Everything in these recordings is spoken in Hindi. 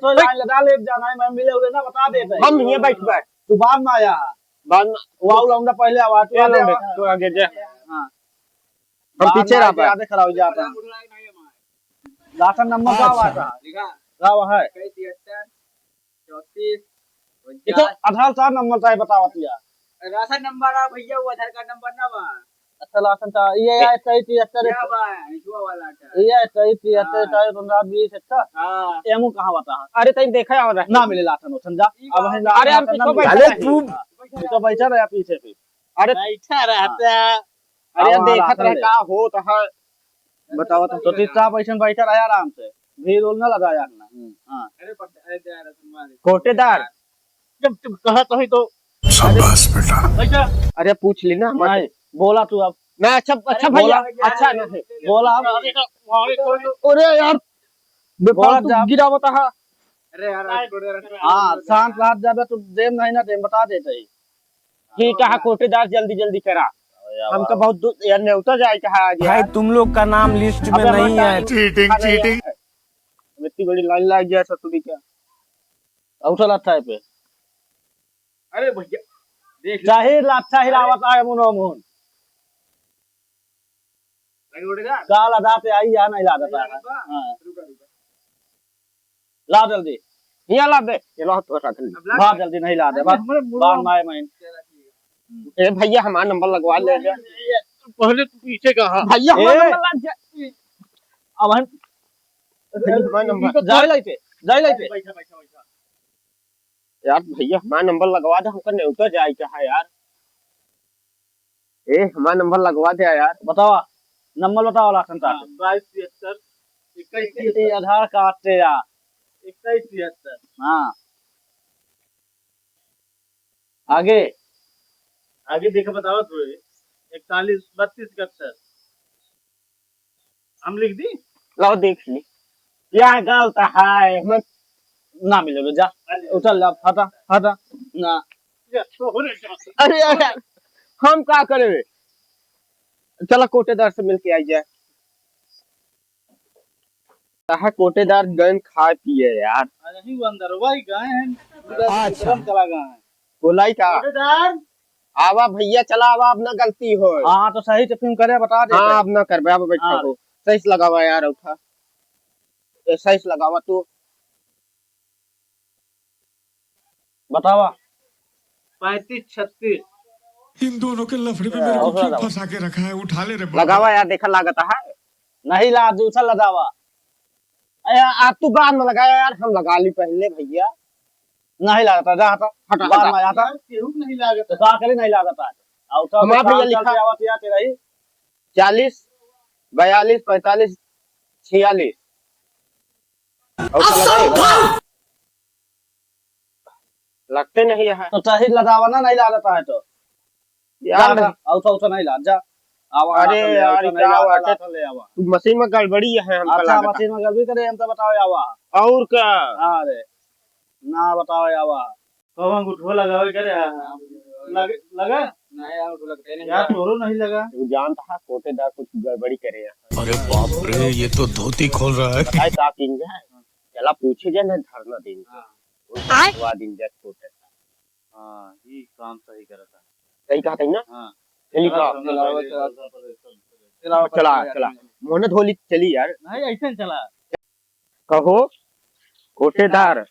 तो लाइन लगा ले जाना है, मैं मिले उले ना बता देते हम ये बैठ बैठ तू बाद में आया बाद में वाउ लौंडा पहले आवा तू आगे जा। हां हम पीछे रहा आधे खड़ा हो जाता राशन नंबर का आवा था का है 34 ये तो आधार कार्ड नंबर चाहे बतावतिया राशन नंबर आ भैया वो आधार कार्ड नंबर ना बा अच्छा राशन का ये है 73 क्या बा हिजुआ वाला का ये 73 15 अच्छा हां एमू कहां बता अरे तई देखा और ना मिले लाशन हो समझा अब हम अरे हम पीछे बैठा अरे तू तो बैठा रहा पीछे पे अरे बैठा रहता अरे देखत रह का हो तो है बताओ तो तीसरा पैसा बैठा रहा आराम से भीड़ उल ना लगाया ना हां अरे राशन मार कोटेदार जब तुम कहत हो तो शाबाश बेटा। बैठा अरे पूछ ली ना नहीं बोला तू अब मैं अच्छा भैया अच्छा नहीं बोला अरे यार बोला जा गिरा बता अरे यार हां शांत रात जाबे तो देम नहीं ना देम बता देते ठीक है कोटेदार जल्दी जल्दी करा हमका बहुत यार नेवता जाए कहा आज भाई तुम लोग का नाम लिस्ट में नहीं है। चीटिंग चीटिंग इतनी बड़ी लाइन लग गया ससुरी क्या उठल अच्छा है पे अरे भैया देख जाहिर लाच्छा हिलावत आए मुनो मुन लगोड़ेदार काल अदा पे आई या नहीं ला देता है हां रुका रुका ला जल्दी यहाँ ला दे ये लो तो रख ली बात जल्दी नहीं ला दे बात बार माए मैं ए भैया हमारा नंबर लगवा ले पहले तू पीछे कहां भैया हमारा नंबर लग जा अब हम हमारा नंबर जाए लाइते बैठा बैठा बैठा यार भैया हमारा नंबर लगवा दे हमका नेवता जाए कहा यार ए हमारा नंबर लगवा दे यार बताओ नंबर बताओ लाखन का 2273 21 आधार कार्ड से या 2173 हां आगे आगे देखो बताओ तो 41 32 71 हम लिख दी लो देख ली क्या गलत है मत ना मिले जा उठल जा हटा हटा ना अरे यार हम क्या करे चलो कोटेदार से मिलके आई जाए कहा कोटेदार गन खा पिए यार अरे ही अंदर वही गए हैं अच्छा चला गए हैं बोलाई का कोटेदार आवा भैया चला आवा अपना गलती हो हां तो सही से फिल्म करे बता दे हाँ अब ना कर बे अब बैठा हो सही से लगावा यार उठा सही से लगावा तू बतावा 35 36 इन दोनों के लफड़े में मेरे को क्यों फंसा के रखा है? उठा ले रे बाबा। लगावा यार देखा लागत है नहीं ला दूसरा लगावा आप तू बाद में लगाया यार हम लगा ली पहले भैया नहीं लागता जा हटा हटा बाद में आता केहू नहीं लागत तो का करे नहीं लागता और तो हमारा भैया लिखा आवत या तेरा ही 40 42 45 46 लगते नहीं है तो सही लगावा ना नहीं लागता है तो यार और तो नहीं लाग जा आवा अरे यार क्या हुआ ले आवा तू मशीन में गड़बड़ी है हमका अच्छा लगता मशीन में गलती करे हम तो बताओ आवा और क्या अरे ना बताओ आवा कौन गुठो लगावे करे लगा नहीं यार लगते नहीं यार तोरो नहीं लगा तू जानता है कोटेदार कुछ गड़बड़ी करे हैं अरे बाप रे ये तो धोती खोल रहा है। काय का किन जाए चला पूछे जाए ना धरना दिन हां दिन जाए कोटे हां ये काम सही करता सही कहा था ना हां चली का चला चला मोहन धोली चली यार नहीं ऐसे चला कहो कोटेदार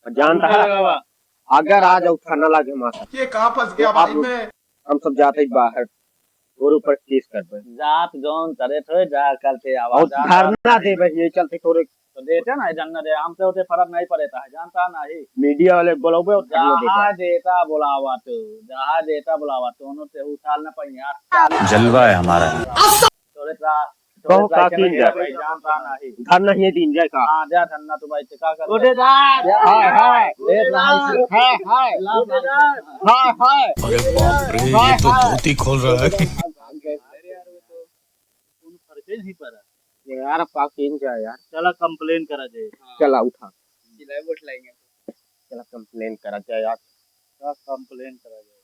जानता है अगर आज उठा न लगे माथा ये कहाँ फंस गया भाई मैं? हम सब जाते ही बाहर और ऊपर केस कर पे जात जोन करे थोड़े जा करते आवा और धरना दे भाई ये चलते थोड़े तो देते ना जानना दे हम पे होते फर्क नहीं पड़ता है जानता नहीं मीडिया वाले बोलोगे और धरना देगा जहाँ देता बुलावा तो जहाँ देता बुलावा तो उन्होंने से उछाल न पाई जलवा है हमारा। थोड़े सा कहो का किन जाए जानता नहीं धरना ही दिन जाए का हां जा धन्ना तो भाई का कर कोटेदार हाय हाय देख रहा हाय हाय कोटेदार हाय हाय अरे बाप रे ये तो धोती खोल रहा है। अरे यार वो तो उन फर्क ही नहीं पड़ा यार पाक किन जाए यार चला कंप्लेन करा दे चला उठा जिला वोट लाएंगे चला कंप्लेन करा जाए यार कंप्लेन करा दे